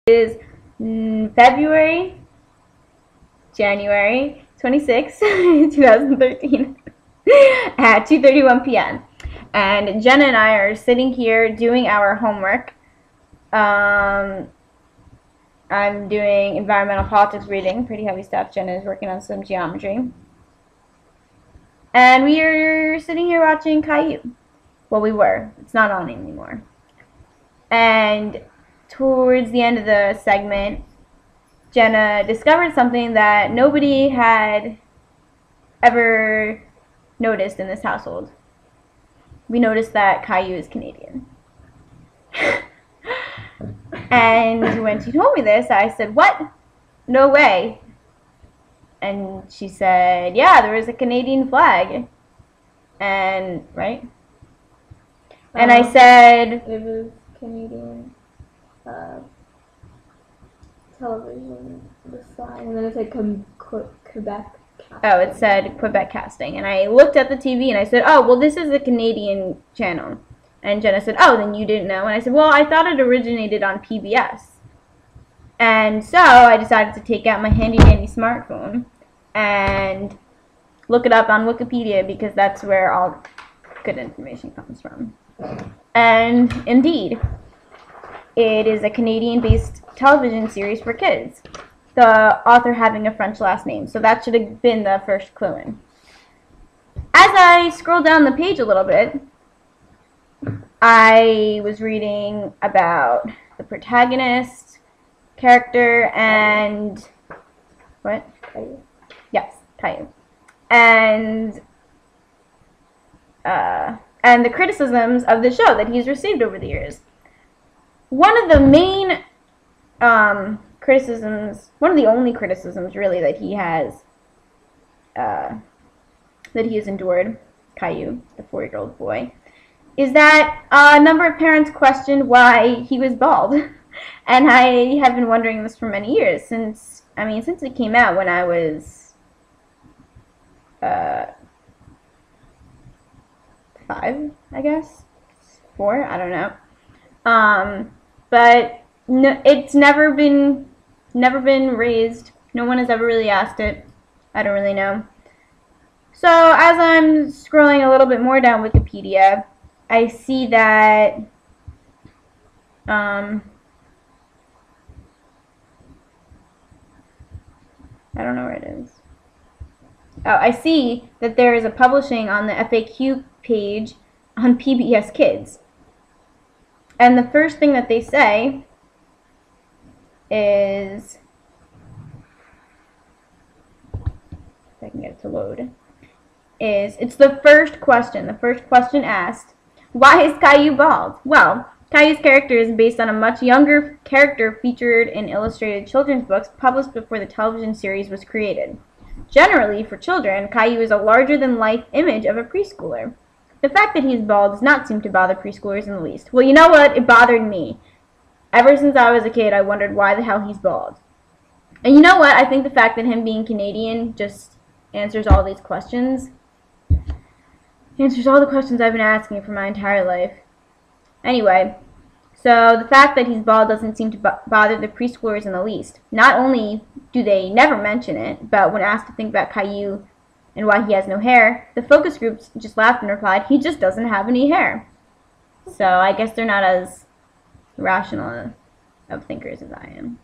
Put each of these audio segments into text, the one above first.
is January 26, 2013 at 2:31 p.m. And Jenna and I are sitting here doing our homework. I'm doing environmental politics reading, pretty heavy stuff. Jenna is working on some geometry. And we are sitting here watching Caillou. Well, we were. It's not on anymore. And towards the end of the segment, Jenna discovered something that nobody had ever noticed in this household. We noticed that Caillou is Canadian. And when she told me this, I said, "What? No way." And she said, "Yeah, there is a Canadian flag." And, right? And I said, it was Canadian television, the sign, and then it said Quebec Casting. Oh, it said Quebec Casting. And I looked at the TV and I said, "Oh, well, this is a Canadian channel." And Jenna said, "Oh, then you didn't know." And I said, "Well, I thought it originated on PBS." And so I decided to take out my handy-dandy smartphone and look it up on Wikipedia, because that's where all good information comes from. And indeed, it is a Canadian-based television series for kids, the author having a French last name. So that should have been the first clue in. As I scrolled down the page a little bit, I was reading about the protagonist, character, and what? Caillou. Yes, Caillou. And the criticisms of the show that he's received over the years. One of the main criticisms, one of the only criticisms really that he has endured, Caillou, the 4-year-old boy, is that a number of parents questioned why he was bald. And I have been wondering this for many years, since it came out when I was 5, I guess, 4, I don't know. But no, it's never been raised. No one has ever really asked it. I don't really know. So as I'm scrolling a little bit more down Wikipedia, I see that I don't know where it is. Oh, I see that there is a publishing on the FAQ page on PBS Kids. And the first thing that they say is, if I can get it to load, is, it's the first question. The first question asked, why is Caillou bald? Well, Caillou's character is based on a much younger character featured in illustrated children's books published before the television series was created. Generally, for children, Caillou is a larger-than-life image of a preschooler. The fact that he's bald does not seem to bother preschoolers in the least. Well, you know what? It bothered me. Ever since I was a kid, I wondered why the hell he's bald. And you know what? I think the fact that him being Canadian just answers all these questions. Answers all the questions I've been asking for my entire life. Anyway, so the fact that he's bald doesn't seem to bother the preschoolers in the least. Not only do they never mention it, but when asked to think about Caillou and why he has no hair, the focus groups just laughed and replied, he just doesn't have any hair. So I guess they're not as rational of thinkers as I am.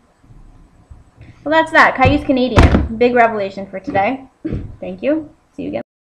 Well, that's that. Caillou's Canadian. Big revelation for today. Thank you. See you again.